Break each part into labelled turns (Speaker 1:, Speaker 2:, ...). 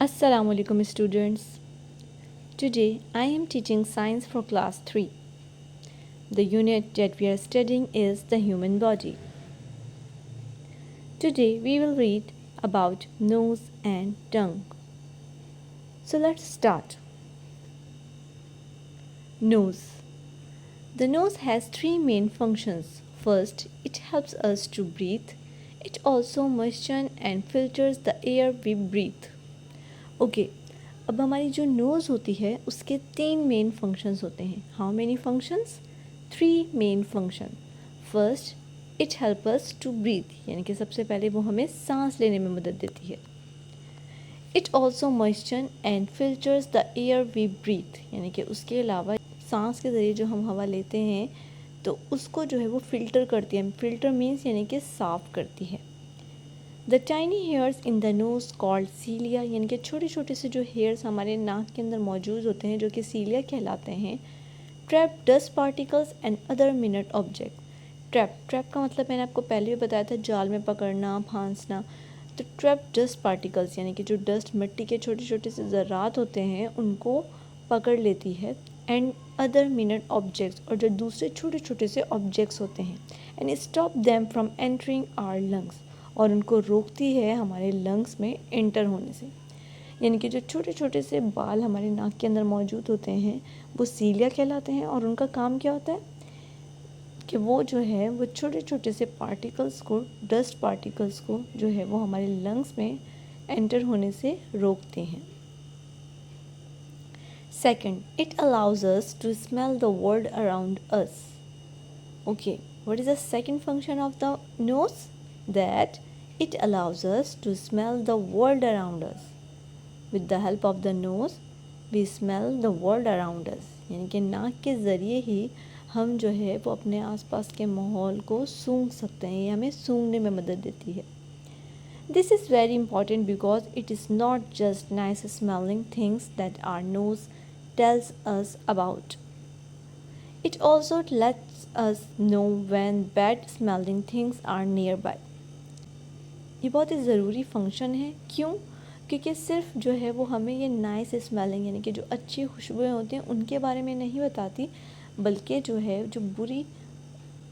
Speaker 1: Assalamualaikum students. Today I am teaching science for class 3. The unit that we are studying is the human body. Today we will read about nose and tongue. So let's start. Nose. The nose has three main functions. First, it helps us to breathe. It also moistens and filters the air we breathe. Okay अब हमारी जो nose होती है उसके तीन main functions होते हैं. How many functions? 3 main function. First, it help us to breathe, यानी कि सबसे पहले वो हमें सांस लेने में मदद देती है. It also moisture and filters the air we breathe, यानी कि उसके अलावा सांस के ज़रिए जो हम हवा लेते हैं तो उसको जो है वो फ़िल्टर करती है. फ़िल्टर मीन्स यानी कि साफ़ करती है. The tiny hairs in the nose called cilia, यानी कि छोटे छोटे से जो हेयर्स हमारे नाक के अंदर मौजूद होते हैं जो कि सीलिया कहलाते हैं. Trap dust particles and other minute object. Trap का मतलब मैंने आपको पहले भी बताया था, जाल में पकड़ना, फांसना. तो ट्रैप डस्ट पार्टिकल्स यानी कि जो डस्ट मिट्टी के छोटे छोटे से ज़रात होते हैं उनको पकड़ लेती है. एंड अदर मिनट ऑब्जेक्ट्स, और जो दूसरे छोटे छोटे से ऑब्जेक्ट्स होते हैं. And stop them from entering our lungs, और उनको रोकती है हमारे लंग्स में एंटर होने से. यानी कि जो छोटे छोटे से बाल हमारे नाक के अंदर मौजूद होते हैं वो सीलिया कहलाते हैं. और उनका काम क्या होता है कि वो जो है वो छोटे छोटे से पार्टिकल्स को, डस्ट पार्टिकल्स को जो है वो हमारे लंग्स में एंटर होने से रोकते हैं. Second, it allows us to smell the world around us. Okay, what is the second function of the nose? That it allows us to smell the world around us. With the help of the nose, we smell the world around us. यानी कि नाक के ज़रिए ही हम जो है वो अपने आसपास के माहौल को सूंघ सकते हैं. ये हमें सूंघने में मदद देती है. This is very important because it is not just nice smelling things that our nose tells us about. It also lets us know when bad smelling things are nearby. ये बहुत ही ज़रूरी फंक्शन है. क्यों? क्योंकि सिर्फ जो है वो हमें ये नाइस स्मेलिंग यानी कि जो अच्छी खुशबुएं होती हैं उनके बारे में नहीं बताती, बल्कि जो है जो बुरी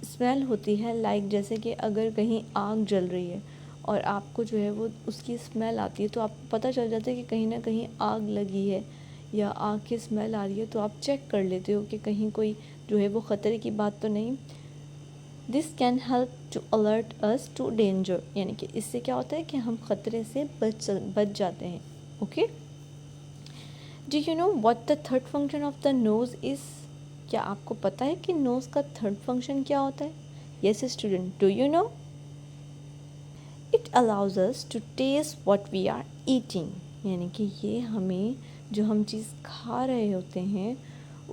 Speaker 1: स्मेल होती है, लाइक जैसे कि अगर कहीं आग जल रही है और आपको जो है वो उसकी स्मेल आती है तो आपको पता चल जाता है कि कहीं ना कहीं आग लगी है या आग की स्मेल आ रही है. तो आप चेक कर लेते हो कि कहीं कोई जो है वो ख़तरे की बात तो नहीं. This can help to alert us to danger, यानी कि इससे क्या होता है कि हम ख़तरे से बच जाते हैं. Okay, do you know what the third function of the nose is? क्या आपको पता है कि नोज़ का थर्ड फंक्शन क्या होता है? Yes student, do you know? It allows us to taste what we are eating, यानी कि ये हमें जो हम चीज़ खा रहे होते हैं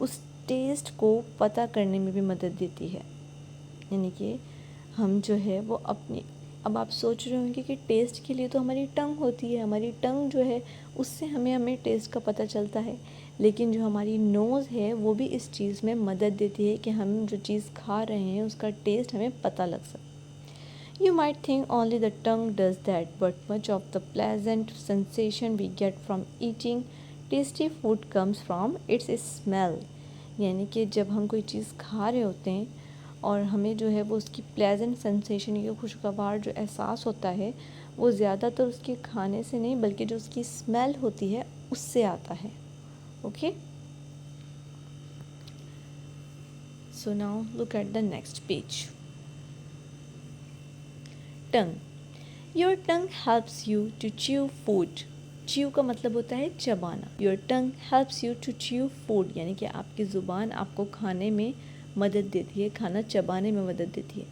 Speaker 1: उस टेस्ट को पता करने में भी मदद देती है. यानी कि हम जो है वो अपनी, अब आप सोच रहे होंगे कि टेस्ट के लिए तो हमारी टंग होती है, हमारी टंग जो है उससे हमें टेस्ट का पता चलता है. लेकिन जो हमारी नोज़ है वो भी इस चीज़ में मदद देती है कि हम जो चीज़ खा रहे हैं उसका टेस्ट हमें पता लग सके. You might think only the tongue does that, but much of the pleasant sensation we get from eating tasty food comes from its smell. यानी कि जब हम कोई चीज़ खा रहे होते हैं और हमें जो है वो उसकी प्लेजेंट सेंसेशन या खुशगवार जो एहसास होता है वो ज़्यादातर उसके खाने से नहीं बल्कि जो उसकी स्मेल होती है उससे आता है. Okay, so now look at the next page. Tongue. Your tongue helps you to chew food. Chew का मतलब होता है चबाना. Your tongue helps you to chew food, यानी कि आपकी ज़ुबान आपको खाने में मदद देती है, खाना चबाने में मदद देती है.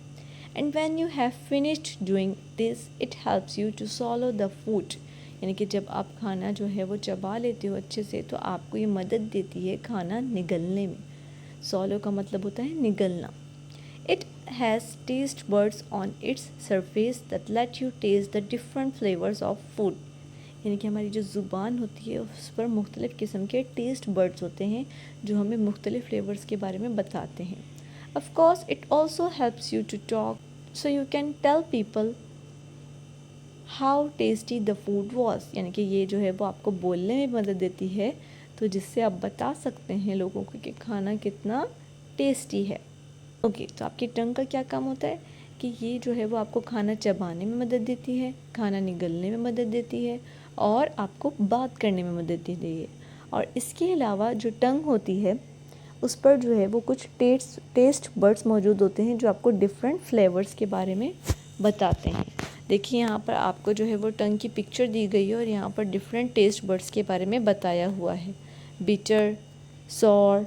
Speaker 1: And when you have finished doing this it helps you to swallow the food, यानी कि जब आप खाना जो है वो चबा लेते हो अच्छे से तो आपको ये मदद देती है खाना निगलने में. सॉलो का मतलब होता है निगलना. It has taste buds on its surface that let you taste the different flavours of food, यानी कि हमारी जो ज़ुबान होती है उस पर मुख्तलिफ़ किस्म के टेस्ट बर्ड्स होते हैं जो हमें मुख्तलिफ़ फ्लेवर्स के बारे में बताते हैं. Of course it also helps you to talk, so you can tell people how tasty the food was, यानी कि ये जो है वो आपको बोलने में मदद देती है, तो जिससे आप बता सकते हैं लोगों को कि खाना कितना टेस्टी है। ओके, तो आपकी टंग का क्या काम होता है कि ये जो है वो आपको खाना चबाने में मदद देती है, खाना निगलने में मदद देती है और आपको बात करने में मदद देती है। और इसके अलावा जो टंग होती है उस पर जो है वो कुछ टेस्ट बड्स मौजूद होते हैं जो आपको डिफरेंट फ्लेवर्स के बारे में बताते हैं। देखिए यहाँ पर आपको जो है वो टंग की पिक्चर दी गई है और यहाँ पर डिफरेंट टेस्ट बड्स के बारे में बताया हुआ है। Bitter, sour,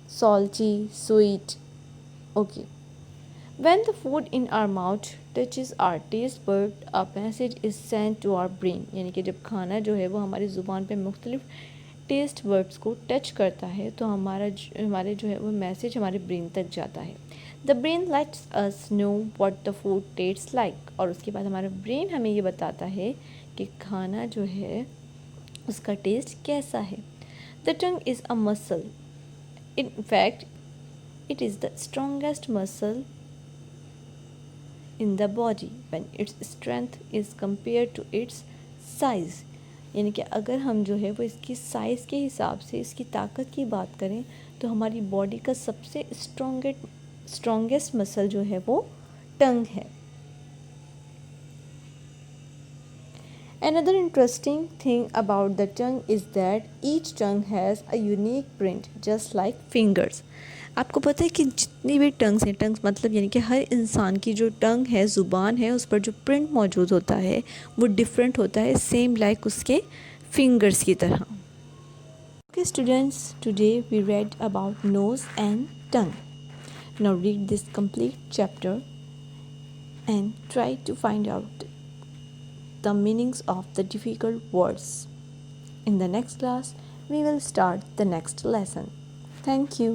Speaker 1: salty, sweet. Okay, when the food in our mouth touches our taste bud, a message is sent to our brain, यानी कि जब खाना जो है वो हमारी ज़ुबान पे मुख्तलिफ टेस्ट बर्ड्स को टच करता है तो हमारे जो है वो मैसेज हमारे ब्रेन तक जाता है। The brain let's us know what the food taste like, और उसके बाद हमारा ब्रेन हमें ये बताता है कि खाना जो है उसका टेस्ट कैसा है। The tongue is a muscle, in fact it is the strongest muscle in the body when its strength is compared to its size, यानी कि अगर हम जो है वो इसकी साइज़ के हिसाब से इसकी ताकत की बात करें तो हमारी बॉडी का सबसे स्ट्रॉन्गेस्ट मसल जो है वो टंग है। Another interesting thing about the tongue is that each tongue has a unique print just like fingers. आपको पता है कि जितनी भी टंग्स हैं, टंग्स मतलब यानी कि हर इंसान की जो टंग है, ज़ुबान है, उस पर जो प्रिंट मौजूद होता है वो डिफरेंट होता है, सेम लाइक उसके फिंगर्स की तरह। Okay students, today we read about nose and tongue. Now read this complete chapter and try to find out the meanings of the difficult words. In the next class, we will start the next lesson. Thank you.